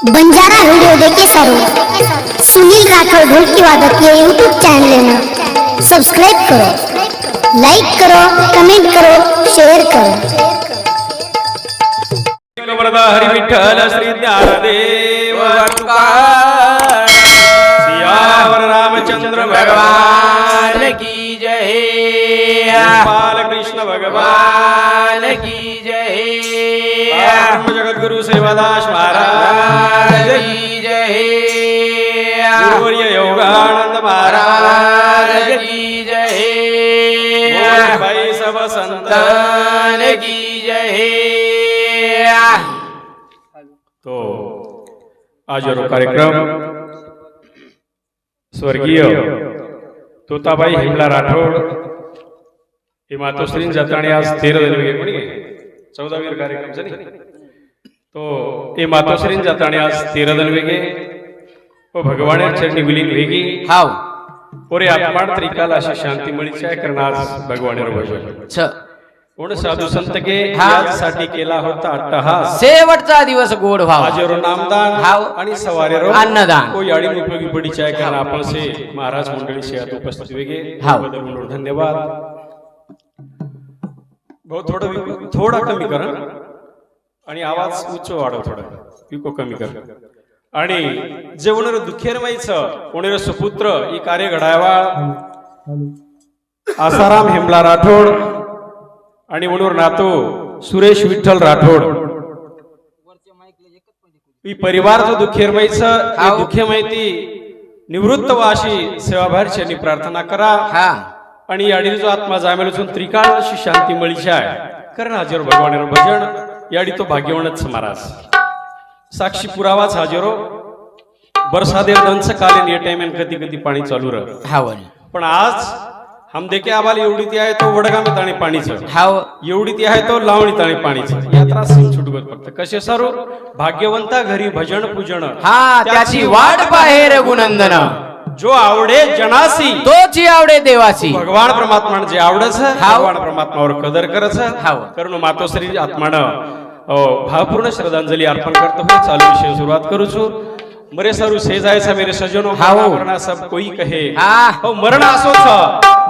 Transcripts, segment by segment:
Banjara video देखे सारो सुनील राठौर ढोलकी वादक के यूट्यूब चैनल ने सब्सक्राइब करो, लाइक करो, कमेंट करो, शेयर करो। हरि विठ्ठल श्री ज्ञानदेव तुकार सियावर रामचंद्र भगवान की जय, बाल कृष्ण भगवान की जय, जगत गुरु सेवादास महाराज की जय, गुरुवर्य योगानंद महाराज की जय, भाई सब संतान की जय। तो आज रो कार्यक्रम स्वर्गीय तोताबाई हिमला राठोड ही मातोश्री जाताणी आज 13 दिवस कोणी 14वीर कार्यक्रम છે ને તો એ માતોશ્રી જાતાણી आज 13 दिन वेगे व भगवान चरणी विलीन वेगी हाव ओरे आत्मा त्रिकाल अशी शांती मिळी आहे कारण आज भगवान भजन छ कोण साधू संत के यासाठी केला होता अट्टहास शेवटचा दिवस गोड व्हाव आजरो नामदान हाव आणि सवारेरो अन्नदान कोई आड़ी उपयोगी पड़ी चाहे कारण आपण से महाराज मंडळी से आज उपस्थित वेगे हाव बदल म्हणून धन्यवाद। बहुत थोडा कमी करा आणि आवाज उच्च वाढव थोडा पिको कमी कर आणि जे उणर दुखेर माईचं उणर सुपुत्र ही कार्य घडावा आसाराम हेमला राठोड आणि उणूर नातो सुरेश विठ्ठल राठोड ही परिवार जो दुखेर माईचं दुखे माहिती निवृत्त वाशी सेवाभारची प्रार्थना करा हा आणि याडी जो आत्मा जामेल त्रिकाळ अशी शांती मिळीची आहे कारण हाजर भगवान भजन याडी तो भाग्यवानच महाराज साक्षी पुरावाच हाजरो बरसादेर दंस कालीन ये टाइम कधी कधी पाणी चालू रह हाव पण आज हम देखे आबाल एवढी ती आहे तो वडगामी ताणी पाणीचं हाव एवढी ती आहे तो लावणी ताणी पाणीचं यात्रा सिंग छुटगत फक्त कसे सारू भाग्यवंता घरी भजन पूजन हा त्याची वाट पाहे रघुनंदन जो आवडे जनासी तोची आवडे देवासी भगवान परमात्मा जे आवडच भगवान परमात्मावर कदर करच कारण मातोश्री आत्मानं भावपूर्ण श्रद्धांजली अर्पण करतो हुए चालू विषय सुरुवात करू छु मरे सरू से जायचा मेरे सजनो मरना सब कोई कहे हो मरण असो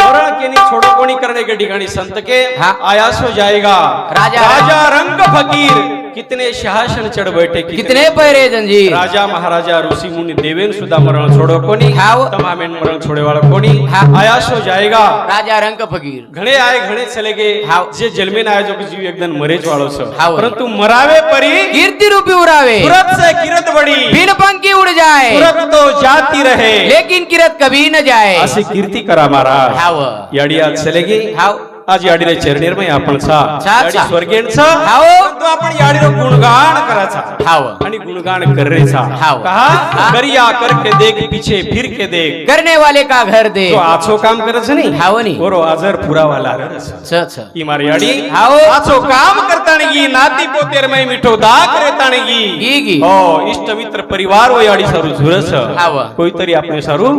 मरण केनी छोड़ो कोणी करने के ठिकाणी संत के आयास हो जाएगा राजा रंग फकीर कितने शासन चढ़ बैठे कितने पैरे जंजीर राजा महाराजा ऋषि मुनि देवेन सुधा मरण छोड़ो कोनी तमामेन मरण छोड़े वाला कोनी आयास हो जाएगा राजा रंग फकीर घणे आए घणे चले गए जे जन्मेन आए जो जीव एकदम मरेच वालो छ परंतु मरावे परी कीर्ति रूपी उड़ावे सूरत से किरत बड़ी बिन पंखी उड़ जाए सूरत तो जाती रहे लेकिन किरत कभी न जाए असे कीर्ती करा महाराज याडी आज चले गई आज याडीरे चरणीर में आपण याडी स्वर्गीयचा तो आपण याडीरो गुणगान कराचा आणि गुणगान कररेचा कहा करिया करके देख पीछे फिर के देख करने वाले का घर दे तो आछो काम करच नहीं हावनी ओरो आजर पुरा वाला रस छ ई मारी याडी आछो काम करताणगी नाती पोतेर में मिठो दा करताणगी गीगी हो इष्ट मित्र परिवार वो याडी सारू झुरस कोई तरी आपने सारू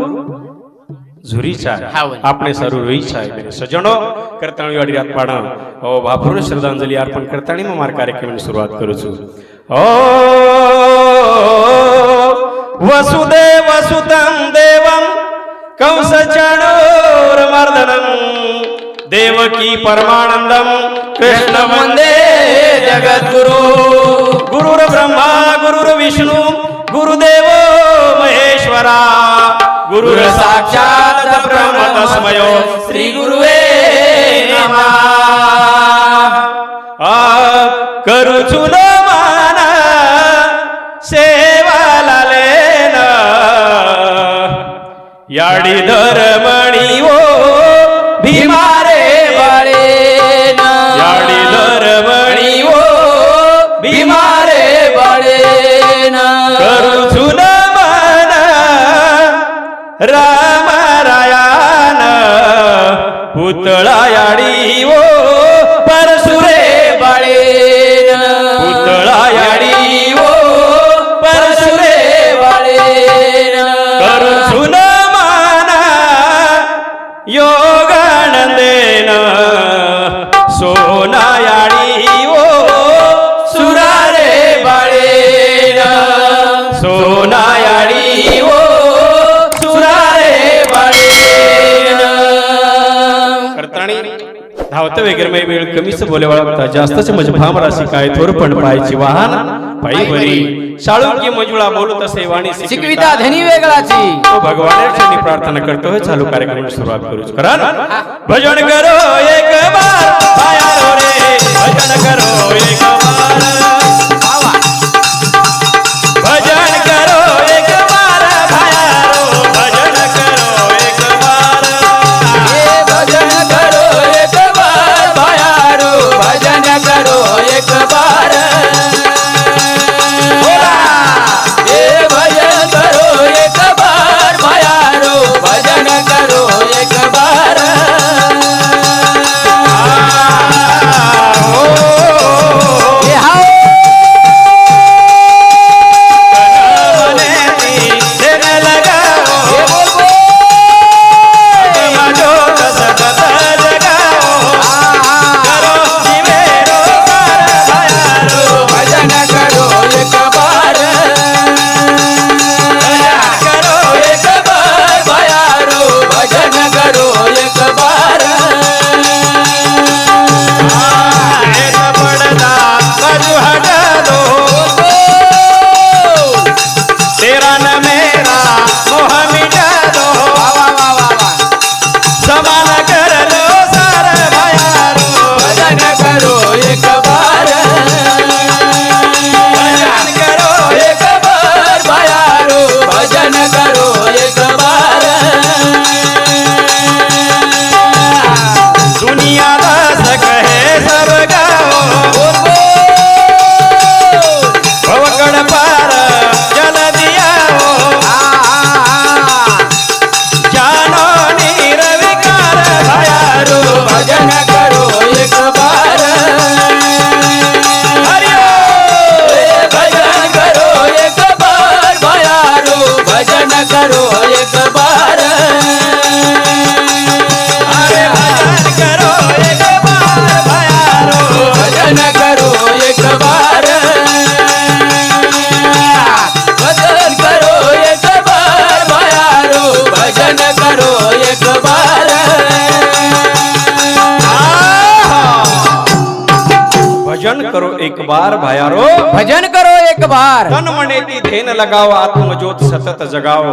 झुरीचा आपने सारू रोईचा है मेरे सजनो करताणी वाडी आत्माना ओ भापूर्ण श्रद्धांजली अर्पण करताणी मग मार कार्यक्रमाची सुरुवात करू छु ओ वसुदेव सुतं देवं कंस चाणूरमर्दनं देवकी परमानंदं कृष्ण वंदे जगद्गुरु गुरुर ब्रह्मा गुरुर विष्णु गुरुदेव महेश्वरा गुरुर साक्षात ब्रह्म तस्मयो श्री गुरुवे नमः करूछु मान सेवा लालेन याडी धर्मणी ओ भीमारे बळेन याडी धर्मणी ओ भीमारे बळेन करूछु मान राम रायान पुतळा याडी ओ परसुरे बळेन पुतळा याडी ओ परसुरे बळेन करूछु मान योगानंदेन सोना याडी ओ सुरारे बळेन धावतं वगैरे मी वेळ कमीच बोले वाळता जास्तच मजभाम राशी काय थोर पण पायची वाहन पायी बरी शाळू की मजुळा बोलत असे वाणी शिकविता धनी वेगळाची तो भगवान प्रार्थना करतोय चालू कार्यक्रम सुरुवात करूच करा भजन करो एक बार पायारो रे भजन करो एक बार भजन करो एक बार भायारो भजन करो एक बार भजन करो एक बार भयारो भजन करो एक बार भजन करो एक बार भयारो भजन करो एक बार भजन करो एक बार भायारो भजन करो एक बार तन मने ती धेन लगाओ आत्मज्योत सतत जगाओ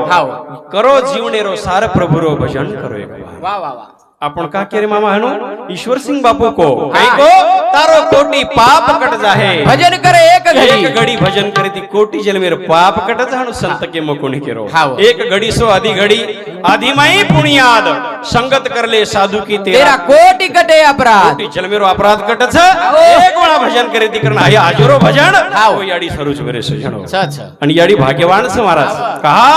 करो जीवनेरो सार प्रभुरो भजन करो एक बार वाह वाह वाह आपण का केरे मामा हनु ईश्वर सिंह बापू को कई को तारो कोटि पाप कट जाहे भजन करे एक घड़ी भजन करे ती कोटि जल मेरे पाप कट जाहनु संत के मकोनी केरो एक घड़ी सो आधी घड़ी आधी मई पुण्याद संगत कर ले साधु की तेरा कोटि कटे अपराध कोटि जल मेरो अपराध कट छ एक वेळा भजन करे ती करना हे आजरो भजन ओ याडी सरुच मेरे सजणो आणि याडी भाग्यवान छ महाराज कहा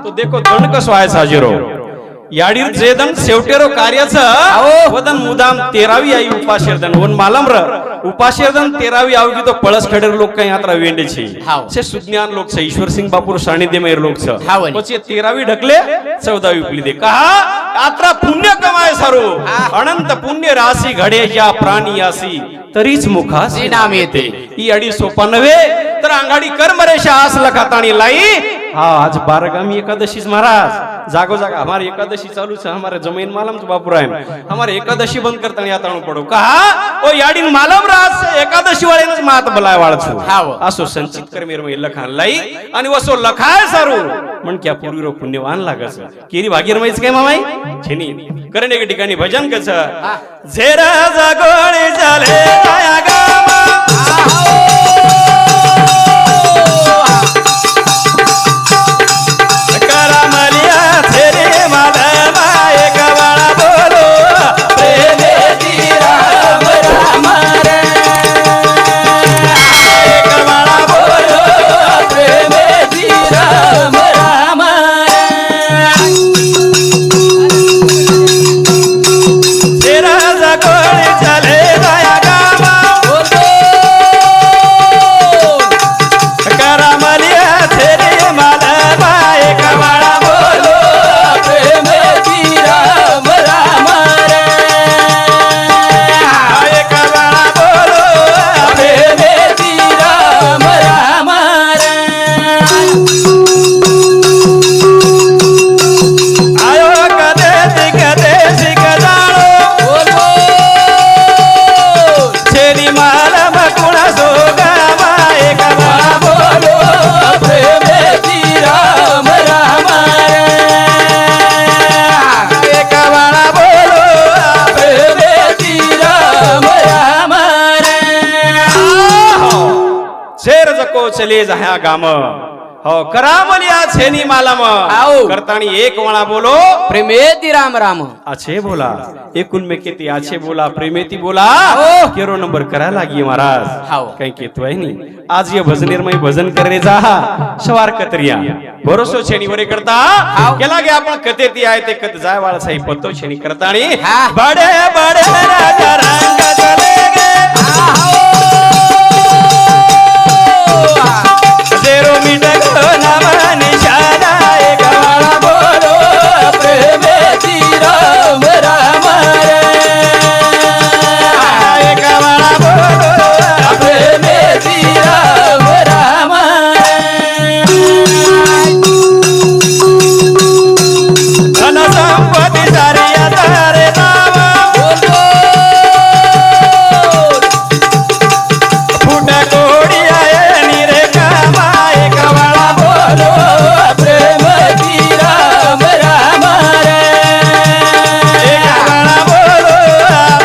तो देखो दंड कसो आहे साजरो याडी जेदन शेवटेरो कार्याचं वदन मुदाम 13वी आई उपाशेरदन वन मालमर उपाशेरदन 13वी आवगी तो पळस खेडेर लोक काही यात्रा वेंडे છે છે સુજ્ઞાન લોક છે ઈશ્વર સિંહ બાપુર સાનિધ્ય મેર લોક છે પછી 13વી ઢકલે 14વી ઉપલી દે કहा यात्रा पुण्य कमाय सारू अनंत पुण्य राशी घडे या प्राणी यासी तरीच मुखास नाम येते ही अडी सोपा नव्हे तर अंगाडी कर्मरेषा आस लखाताणी लाई हाँ आज 12 गामी एकादशी महाराज जागो जागा हमारे एकादशी चालू है हमारे जमीन मालम तो बापू राय हमारे एकादशी बंद करता यात्रा पडो कहा ओ याडीन मालम राज एकादशी वाले मात बलाय वाळ छु असो संचित कर मेर में लखान लाई आणि वसो लखाय सारू म्हण क्या पूर्वीरो पुण्यवान लागस केरी भागीर मैच काय मामाई छेनी करणे के ठिकाणी भजन कस झेरा जागोळे झाले माया गामा को चले जहा गाम हो करामलिया छेनी मालम आओ. करतानी एक वणा बोलो प्रेमेती राम राम अच्छे बोला एकूण में किती अच्छे बोला प्रेमेती बोला आओ. केरो नंबर करा लागी महाराज हाओ. काही केतो आहे नी आज ये भजनेर में भजन करे जा सवार कतरिया भरोसो छेनी वरे करता हाओ. केला गे आपण कते ती आहे ते कत जाय वाला सही पत्तो छेनी करतानी हा. बडे बडे राजा रंग चले गे जेरो मिटक नाम निशाना एक वाला बोलो प्रेमेती राम राम एक वाला बोलो प्रेमेती राम राम धन संपत्ती सारिया तारे नाम फुट कोडी आहे निरे कामा एक वाला बोलो प्रेमेती राम राम एक वाला बोलो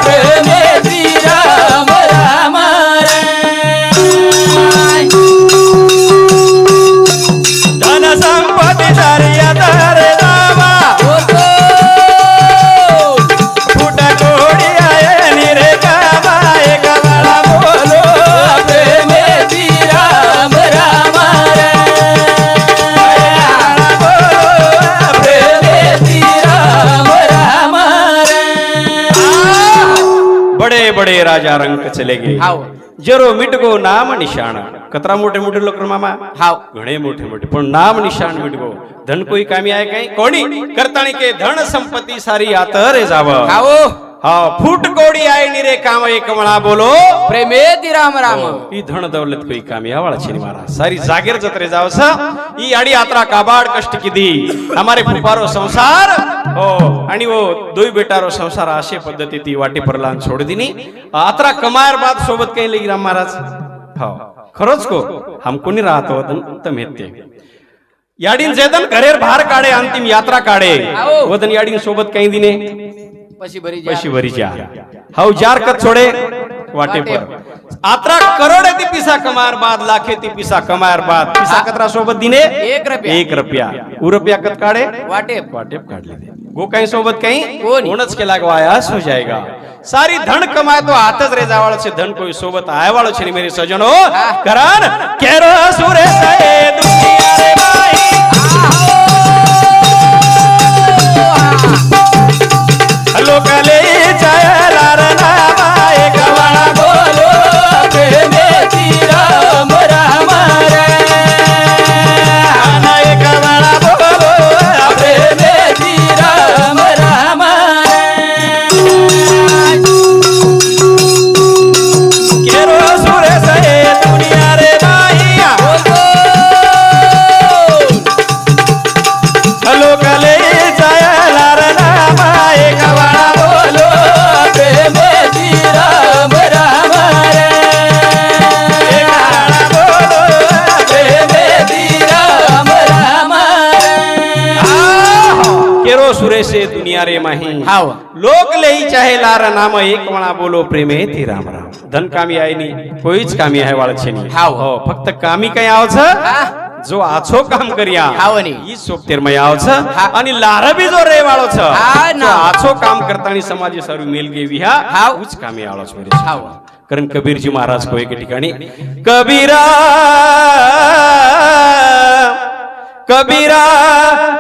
प्रेमेती राम राम धन संपत्ती सारिया तारे नाम फुट कोडी आहे निरे कामा एक वाला बोलो प्रेमेती राम राम प्रेमेती राम राम बडे बडे राजा रंग चले गे हाव. जरो मिटगो नाम निशाण कतरा मोठे मोठे लोक मामा हाव. घणे मोठे मोठे पण नाम निशाण मिटगो धन कोई कामी आहे काही कोणी करताणी के धन संपत्ती सारी आतरे जाव आओ हा फूट कोडी आहे निरे काम एक म्हणा बोलो प्रेमेती राम राम ई धन दौलत कोई कामी आवाळा छेनी मारा सारी जागीर जत्रे जावस ई आडी यात्रा काबाड कष्ट किदी हमारे फुपारो संसार हो आणि वो दोई बेटारो संसार अशे पद्धती ती वाटी परलान छोड दिनी यात्रा कमायर बाद सोबत काही लगी राम महाराज हो खरोच को हम कोणी राहतो वदन तमेते याडीन जेदन घरेर बाहेर काढे अंतिम यात्रा काढे आओ. वदन याडीन सोबत काही दिने पशी बरी जा. पशी भरी जा हाउ जार कत छोड़े वाटे पर आत्रा करोड़े ती पिसा कमार बाद लाखे ती पिसा कमार बाद पिसा कतरा सोबत दिने 1 रुपया उ रुपया कत काढे वाटे वाटेप काढले दे गो काही सोबत काही कोणी? कोणच केला वायास हो जाएगा सारी धन कमाए तो हाथच रे जावाळ छे धन कोई सोबत आयवाळो छे मेरे सजनो करान केरो सुरे सए दुनिया रे भाई लोकले चायलार नामा एक वाला बोलो प्रेमेती राम राम एक वाला बोलो प्रेमेती राम राम केरो सुरे सए दुनिया रे भाई लोकले चायलार नामा एक वाला बोलो प्रेमेती राम राम एक वाला बोलो प्रेमेती राम राम केरो सुरे से दुनिया रे माही हाव. लोक लेही चाहे लार नाम एक म्हणा बोलो प्रेमे ती राम राम धन कामी आहे नी कोईच कामी आहे वाळ छे नी हाव. हो फक्त कामी काय आवच जो आछो काम करिया हाव नी. ई सोपतेर मै आवच हा. आणि लार बी जो रे वाळो छ हा ना. जो आछो काम करतानी समाज सर्व मेल गेवी हा हाव. उच कामी आवच मेरे हाव. कारण कबीरजी महाराज को एक ठिकाणी कबीरा कबीरा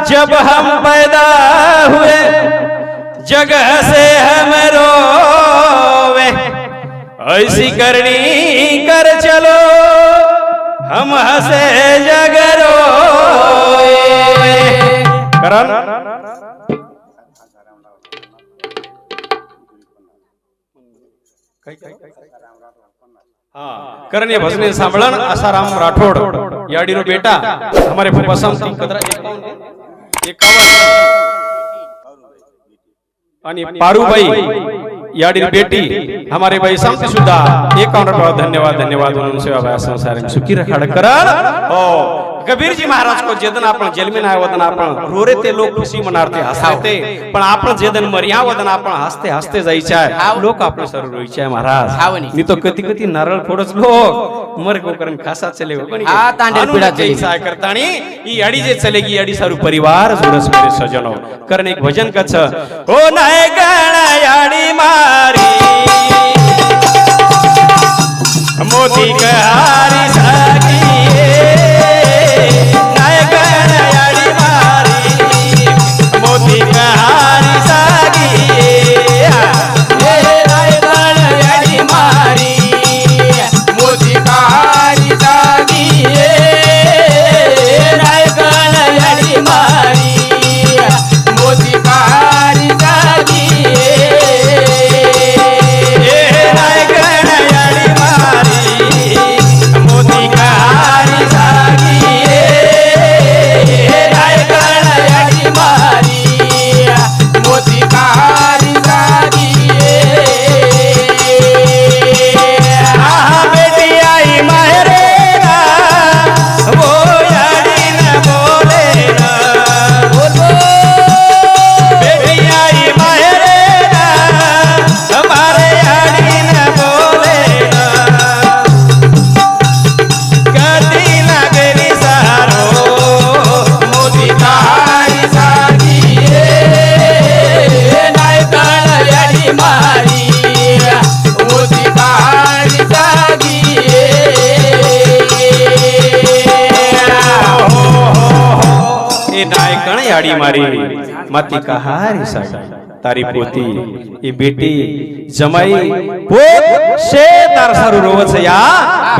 जब हम पैदा हुए जगह से हम रोवे ऐसी करनी कर चलो हम हंसे जग रोवे करण करण ये भजने सांभळण आसाराम राठोड याडीरो बेटा हमारे फुफा समती कदरा 51 आणि पारूबाई याडी बेटी हमारे भाई समती सुद्धा 51 धन्यवाद धन्यवाद म्हणून सेवा भाई संसार सुखी रखाड करण हो कबीर जी महाराज को जेदन आपण जन्मी नाही वदन आपण रोरे ते लोक खुशी मनारते हसते पण आपण जेदन मर्या वदन आपण हसते हसते जायचे आहे लोक आपण सर्व रोईचे आहे महाराज मी तो कधी कधी नारळ फोडच लोक मर को करन खासा चले कोणी हा तांडे पिडा जैसा करतानी ई अडी जे चलेगी अडी सारू परिवार जोरस मेरे सजनो करन एक भजन कछ ओ नाय गण याडी मारी मोती कहारी सागी नाय गण याडी मारी मोती कहारी सागी नाय गण याडी मारी मोती कहारी सागी नाय गण याडी मारी मोती कहारी सागी नाय गण याडी मारी मोती कहारी सागी नाय गण याडी मारी मोती कहारी सागी आहा बेटी आई मायरे ना वो याडी न बोले ना बेटी आई मायरे ना हमारे याडी न बोले ना कदी लागली सारो मोती कहारी सागी नाय गण याडी मारी मोती कहारी सागी ए नायकण याडी मारी माती कहारी सागी तारी पोती ए बेटी जमाई पोत शे तार सारू रोवच या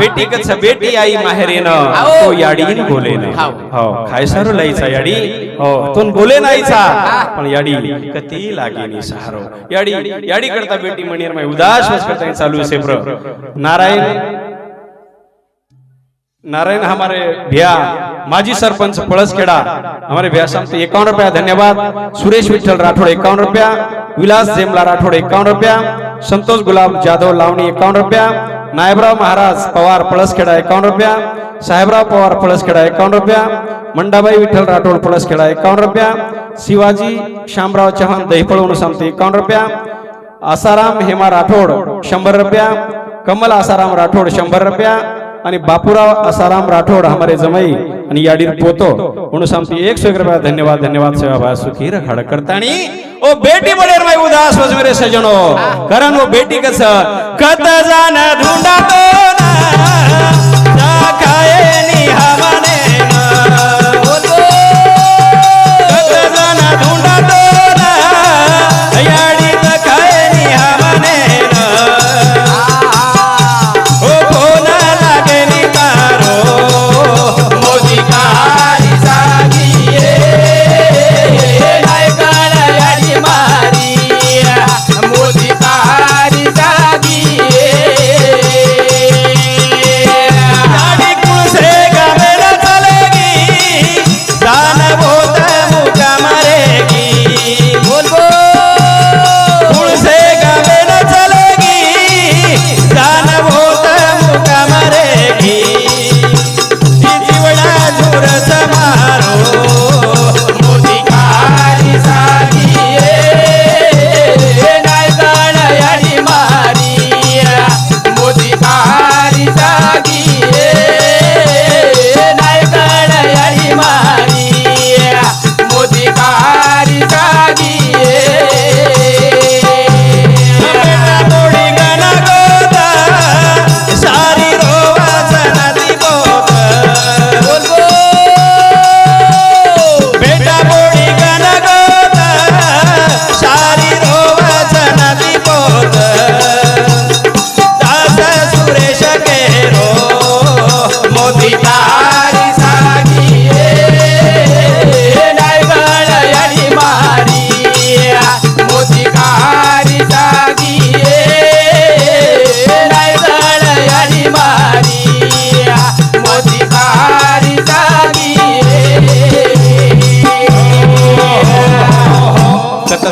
बेटी कछ बेटी आई माहेरेन तो याडीन बोले न हो खाय सारू लईचा याडी हो तोन बोले नाहीचा पण याडी कती लागेनी सहारो याडी याडी करता बेटी मणियर मै उदास वस करता चालू से प्र नारायण हमारे भैया माजी सरपंच पळसखेड़ा हमारे भैया साहब 51 रुपया धन्यवाद सुरेश विठल राठौड़ 51 रुपया विलास जेमला राठौड़ 51 रुपया संतोष गुलाब जाधव लावणी 51 रुपया नायबराव महाराज पवार पळसखेड़ा 51 रुपया साहेबराव पवार पळसखेड़ा 51 रुपया मंडाबाई विठल राठौड़ पळसखेड़ा 51 रुपया शिवाजी शामराव चौहान दहीपळवून सांगते 51 रुपया आसाराम हेमा राठौड़ 100 रुपया कमल आसाराम राठौड़ 100 रुपया आणि बापूराव आसाराम राठौड़ हमारे जमाई आणि याडीर पोतो म्हणून सांगते 101 रुपया धन्यवाद धन्यवाद सेवा भाई सुखी रखाड़ करतानी ओ बेटी बडेर माई उदास वज मेरे सजनो कारण वो बेटी कस कत जान ढूंढा तो ना खाए नी हमने कत जान ढूंढा तो ना याडी त खाए नी हमने ओ फोन लागे नी तारो मोती कहारी सागी नाय गण याडी मारी मोती कहारी सागी याडी कुळस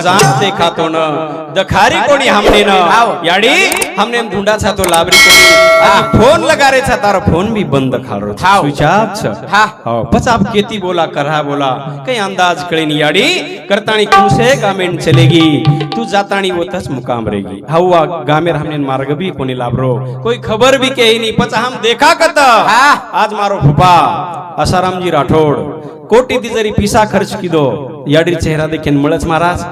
जान देखा तो न दखारी कोणी हमने न याडी हमने ढूंढा था तो लाबरी कोणी फोन लगा रे था तारो फोन भी बंद खारो था स्विच ऑफ छ हां पछ आप केती बोला करहा बोला कई अंदाज कळे नी याडी करताणी कुसे गामेन चलेगी तू जाताणी वतच मुकाम रहेगी हवा गामेर हमने मार्ग भी कोणी लाभरो कोई खबर भी कही नहीं पछ हम देखा कत आज मारो फुपा आसारामजी राठोड कोटी ती जरी पिसा खर्च किदो याडी चेहरा देखीन मळच महाराज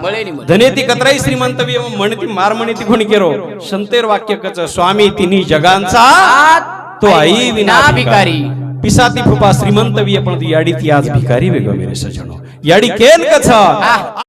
धनेती कतराई श्रीमंत भी म्हणती मार म्हणती कोणी केरो संतेर वाक्य कच स्वामी तिन्ही जगांचा तो आई विना भिकारी पिसाती फुपा श्रीमंत भी पण ती याडी ती आज भिकारी वेगो मेरे सजनो याडी केन कछ